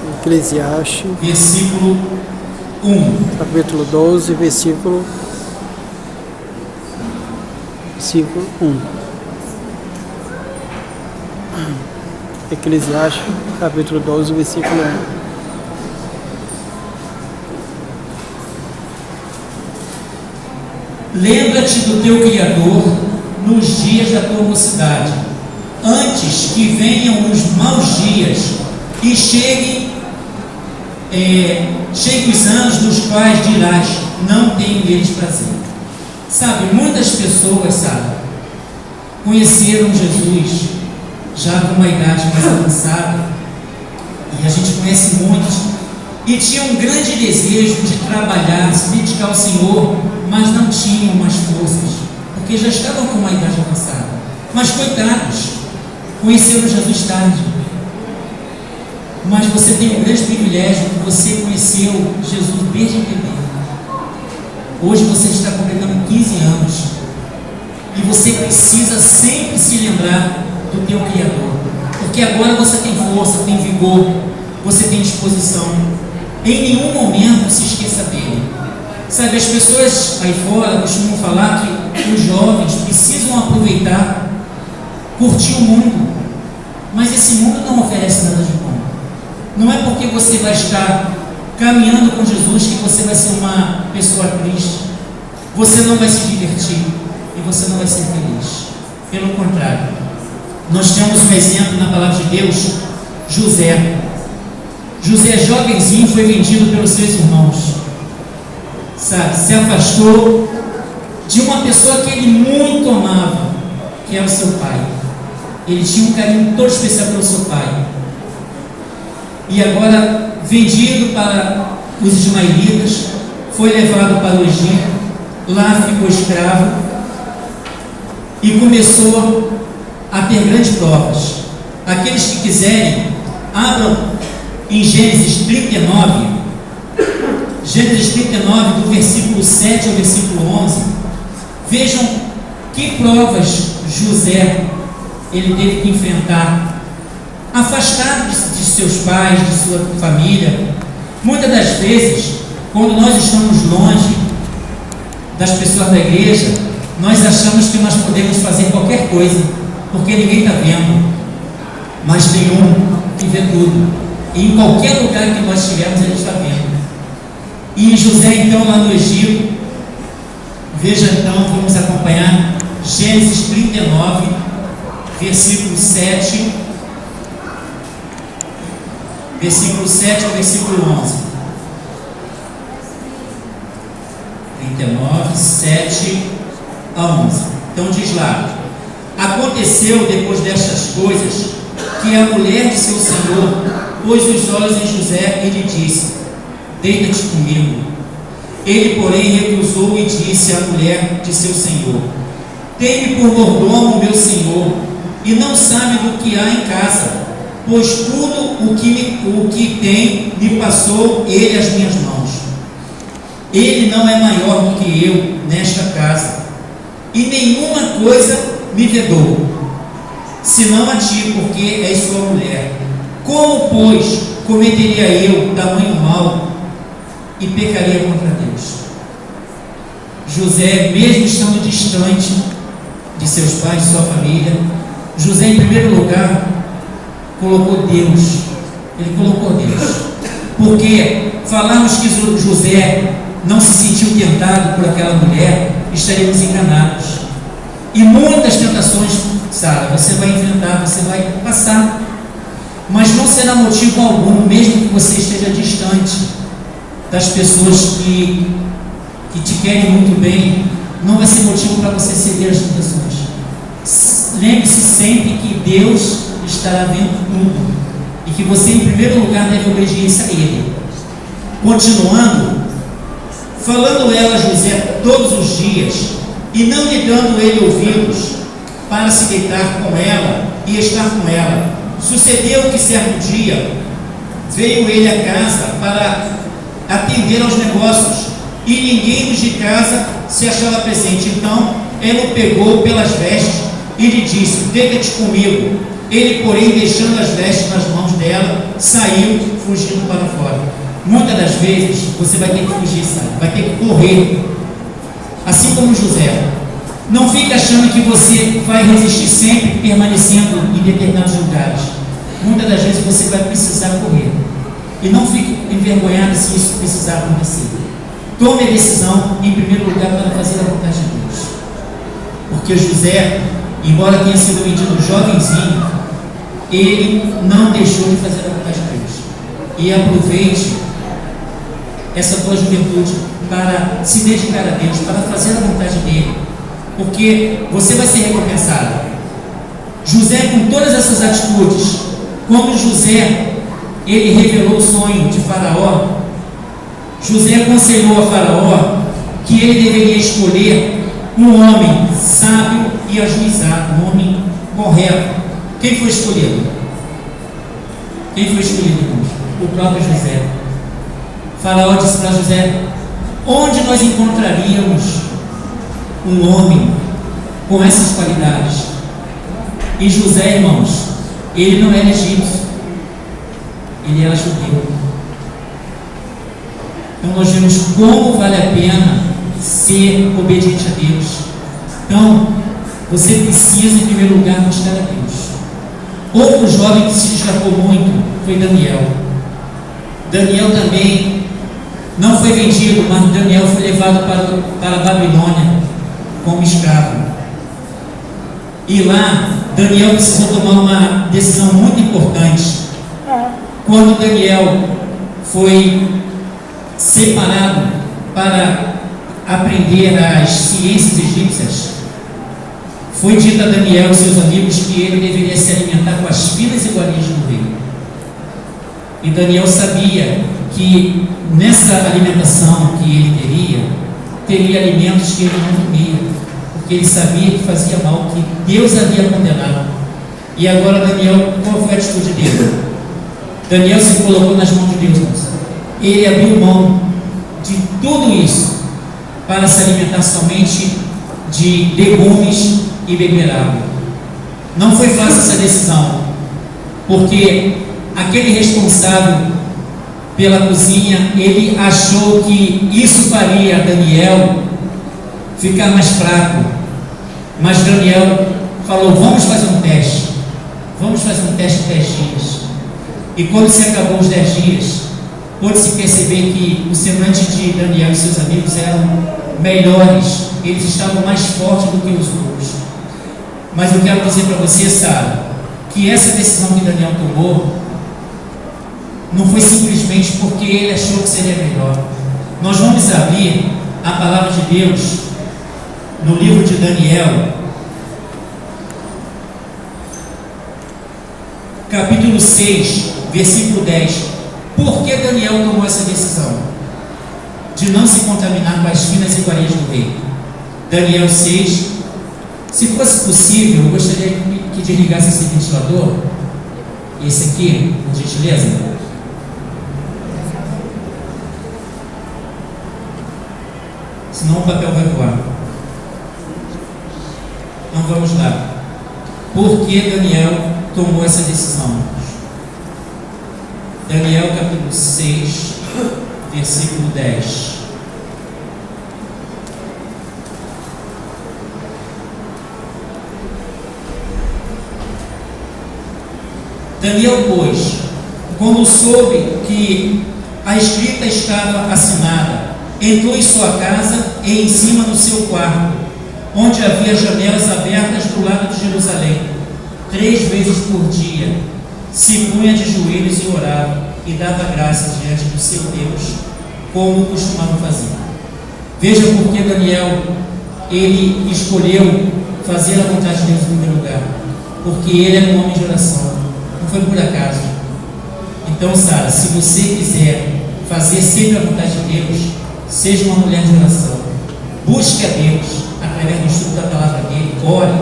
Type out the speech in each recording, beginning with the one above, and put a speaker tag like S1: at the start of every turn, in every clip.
S1: Eclesiastes,
S2: versículo 1.
S1: capítulo 12, versículo 1. Eclesiastes, capítulo 12, versículo
S2: 1. Lembra-te do teu Criador nos dias da tua mocidade, antes que venham os maus dias e cheguem os anos dos quais dirás, não tenho neles prazer. Sabe, muitas pessoas, conheceram Jesus já com uma idade mais avançada, e a gente conhece muitos, e tinham um grande desejo de trabalhar, se dedicar ao Senhor, mas não tinham mais forças, porque já estavam com uma idade avançada. Mas coitados, conheceram Jesus tarde. Mas você tem um grande privilégio, que você conheceu Jesus desde bebê. Hoje você está completando 15 anos, e você precisa sempre se lembrar do teu Criador, porque agora você tem força, tem vigor, você tem disposição. Em nenhum momento se esqueça dele. Sabe, as pessoas aí fora costumam falar que os jovens precisam aproveitar, curtir o mundo, mas esse mundo não oferece nada de bom. Não é porque você vai estar caminhando com Jesus que você vai ser uma pessoa triste, você não vai se divertir e você não vai ser feliz. Pelo contrário, nós temos um exemplo na palavra de Deus, José. José, jovenzinho, foi vendido pelos seus irmãos, se afastou de uma pessoa que ele muito amava, que era o seu pai. Ele tinha um carinho todo especial pelo seu pai, e agora vendido para os ismaelitas, foi levado para o Egito, lá ficou escravo e começou a ter grandes provas. Aqueles que quiserem, abram em Gênesis 39, do versículo 7 ao versículo 11, vejam que provas José ele teve que enfrentar, afastado de seus pais, de sua família. Muitas das vezes, quando nós estamos longe das pessoas da igreja, nós achamos que nós podemos fazer qualquer coisa, porque ninguém está vendo, mas tem um que vê tudo, e em qualquer lugar que nós estivermos, ele está vendo. E José, então, lá no Egito, veja então, vamos acompanhar Gênesis 39, versículo 7 ao versículo 11. 39, 7 a 11. Então diz lá: aconteceu depois destas coisas, que a mulher de seu senhor pôs os olhos em José e lhe disse: deita-te comigo. Ele, porém, recusou e disse à mulher de seu senhor: tem-me por mordomo meu senhor, e não sabe do que há em casa, pois tudo o que tem me passou ele às minhas mãos. Ele não é maior do que eu nesta casa, e nenhuma coisa me vedou, senão a ti, porque és sua mulher. Como, pois, cometeria eu tamanho mal e pecaria contra Deus? José, mesmo estando distante de seus pais, de sua família, José, em primeiro lugar, colocou Deus. Ele colocou Deus, porque falarmos que José não se sentiu tentado por aquela mulher, estaremos enganados. E muitas tentações, Sara, você vai enfrentar, você vai passar, mas não será motivo algum, mesmo que você esteja distante das pessoas que te querem muito bem, não vai ser motivo para você ceder às tentações. Lembre-se sempre que Deus estará vendo tudo, e que você, em primeiro lugar, deve obediência a Ele. Continuando, falando ela a José todos os dias, e não lhe dando ele ouvidos, para se deitar com ela e estar com ela. Sucedeu que certo dia veio ele a casa para atender aos negócios, e ninguém dos de casa se achava presente. Então ela o pegou pelas vestes e lhe disse: deita-te comigo. Ele, porém, deixando as vestes nas mãos dela, saiu fugindo para fora. Muitas das vezes você vai ter que fugir, sabe? Vai ter que correr. Assim como José. Não fique achando que você vai resistir sempre permanecendo em determinados lugares. Muitas das vezes você vai precisar correr. E não fique envergonhado se isso precisar acontecer. Tome a decisão, em primeiro lugar, para fazer a vontade de Deus. Porque José, embora tenha sido vendido jovenzinho, ele não deixou de fazer a vontade de Deus. E aproveite essa tua juventude para se dedicar a Deus, para fazer a vontade dele, porque você vai ser recompensado. José, com todas essas atitudes, como José, ele revelou o sonho de Faraó. José aconselhou a Faraó que ele deveria escolher um homem sábio e ajuizado, um homem correto. Quem foi escolhido? Quem foi escolhido, irmãos? O próprio José. Faraó disse para José: onde nós encontraríamos um homem com essas qualidades? E José, irmãos, ele não era egípcio, ele era judeu. Então nós vemos como vale a pena ser obediente a Deus. Então, você precisa, em primeiro lugar, buscar a Deus. Outro jovem que se destacou muito foi Daniel. Daniel também não foi vendido, mas Daniel foi levado para a Babilônia como escravo. E lá, Daniel precisou tomar uma decisão muito importante. Quando Daniel foi separado para aprender as ciências egípcias, foi dito a Daniel e seus amigos que ele deveria se alimentar com as finas iguarias do rei. E Daniel sabia que nessa alimentação que ele teria alimentos que ele não comia, porque ele sabia que fazia mal, que Deus havia condenado. E agora Daniel, qual foi a atitude dele? Daniel se colocou nas mãos de Deus. Ele abriu mão de tudo isso para se alimentar somente de legumes e beber água. Não foi fácil essa decisão, porque aquele responsável pela cozinha, ele achou que isso faria Daniel ficar mais fraco. Mas Daniel falou: vamos fazer um teste. Vamos fazer um teste de 10 dias. E quando se acabou os 10 dias, pôde-se perceber que o semblante de Daniel e seus amigos eram melhores, eles estavam mais fortes do que os outros. Mas eu quero dizer para você, Sara, que essa decisão que Daniel tomou não foi simplesmente porque ele achou que seria melhor. Nós vamos abrir a palavra de Deus no livro de Daniel, capítulo 6, versículo 10. Por que Daniel tomou essa decisão de não se contaminar com as finas iguarias do rei? Daniel 6. Se fosse possível, eu gostaria que desligasse esse ventilador, esse aqui, por gentileza. Senão o papel vai voar. Então vamos lá. Por que Daniel tomou essa decisão? Daniel capítulo 6, versículo 10. Daniel, pois, quando soube que a escrita estava assinada, entrou em sua casa e em cima do seu quarto, onde havia janelas abertas do lado de Jerusalém, 3 vezes por dia, se punha de joelhos e orava, e dava graças diante do seu Deus, como costumava fazer. Veja por que Daniel, ele escolheu fazer a vontade de Deus em primeiro lugar, porque ele era um homem de oração, não foi por acaso. Então, Sara, se você quiser fazer sempre a vontade de Deus, seja uma mulher de oração, busque a Deus através do estudo da palavra dele, ore,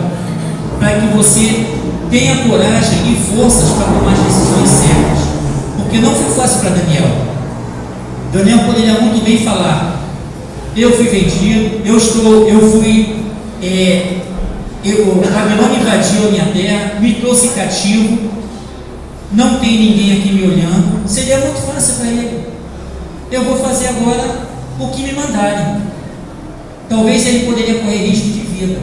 S2: para que você tenha coragem e forças para tomar as decisões certas, porque não foi fácil para Daniel. Daniel poderia muito bem falar: eu fui vendido, eu fui A Babilônia invadiu a minha terra, me trouxe cativo, não tem ninguém aqui me olhando. Seria muito fácil para ele. Eu vou fazer agora o que me mandarem. Talvez ele poderia correr risco de vida,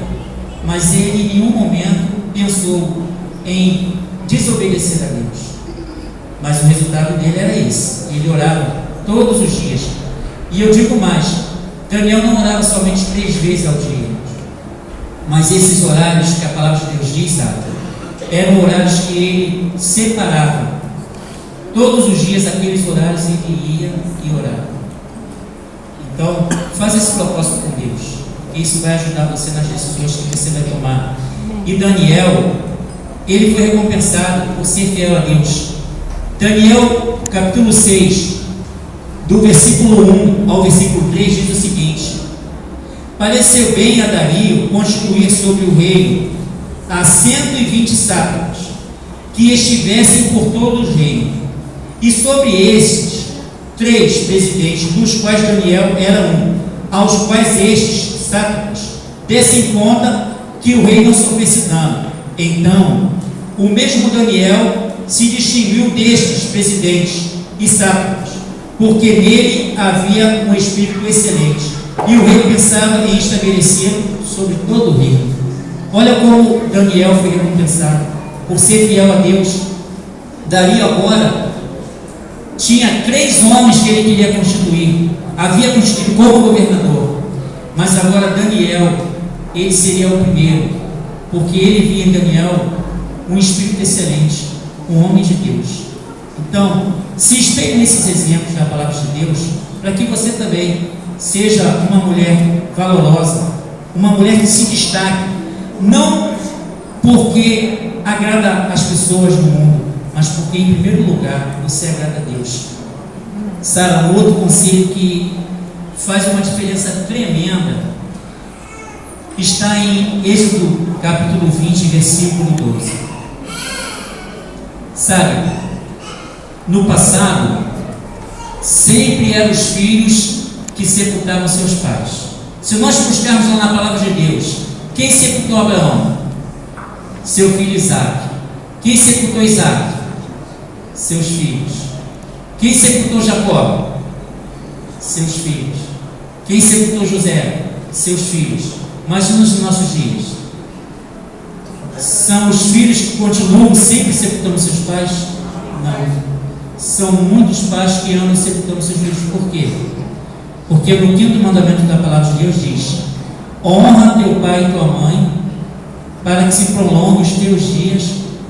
S2: mas ele em nenhum momento pensou em desobedecer a Deus. Mas o resultado dele era esse. Ele orava todos os dias. E eu digo mais, Daniel não orava somente 3 vezes ao dia, mas esses horários que a palavra de Deus diz, sabe, eram horários que ele separava. Todos os dias, aqueles horários, ele ia e orava. Então, faz esse propósito com Deus. Isso vai ajudar você nas decisões que você vai tomar. E Daniel, ele foi recompensado por ser fiel a Deus. Daniel, capítulo 6, do versículo 1 ao versículo 3, diz o seguinte: pareceu bem a Dario constituir sobre o reino a 120 sátrapas, que estivessem por todo o reino, e sobre estes 3 presidentes, dos quais Daniel era um, aos quais estes sátrapas dessem conta que o rei não sofresse dano. Então, o mesmo Daniel se distinguiu destes presidentes e sátrapas, porque nele havia um espírito excelente, e o rei pensava em estabelecê-lo sobre todo o reino. Olha como Daniel foi recompensado por ser fiel a Deus. Dario agora tinha 3 homens que ele queria constituir, havia constituído como governador, mas agora Daniel, ele seria o primeiro, porque ele via em Daniel um espírito excelente, um homem de Deus. Então, se espelhe nesses exemplos da palavra de Deus, para que você também seja uma mulher valorosa, uma mulher que se destaque, não porque agrada as pessoas no mundo, mas porque em primeiro lugar você agrada a Deus. Sabe, um outro conselho que faz uma diferença tremenda está em Êxodo capítulo 20, versículo 12. Sabe, no passado sempre eram os filhos que sepultavam seus pais. Se nós buscarmos lá na palavra de Deus, quem sepultou Abraão? Seu filho Isaac. Quem sepultou Isaac? Seus filhos. Quem sepultou Jacó? Seus filhos. Quem sepultou José? Seus filhos. Mas nos nossos dias, são os filhos que continuam sempre sepultando seus pais? Não. São muitos pais que andam sepultando seus filhos. Por quê? Porque no 5º mandamento da palavra de Deus diz: honra teu pai e tua mãe, para que se prolonguem os teus dias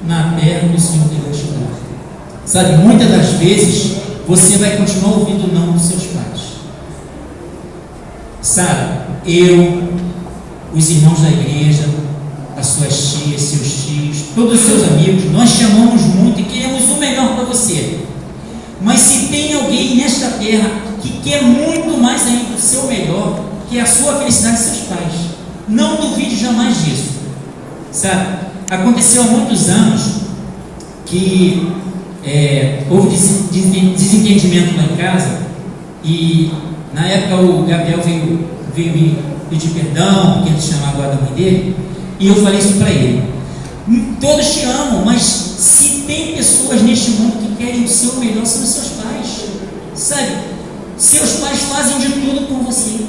S2: na terra do Senhor teu Deus te dá. Sabe, muitas das vezes você vai continuar ouvindo o não dos seus pais. Sabe, os irmãos da igreja, as suas tias, seus tios, todos os seus amigos, nós te amamos muito e queremos o melhor para você. Mas se tem alguém nesta terra que quer muito mais ainda o seu melhor, que é a sua felicidade, seus pais, não duvide jamais disso. Sabe, aconteceu há muitos anos que houve desentendimento lá em casa, e na época o Gabriel veio me pedir perdão, porque ele chamava agora da mãe dele, e eu falei isso para ele: todos te amam, mas se tem pessoas neste mundo que querem o seu melhor, são os seus pais. Sabe, seus pais fazem de tudo por você.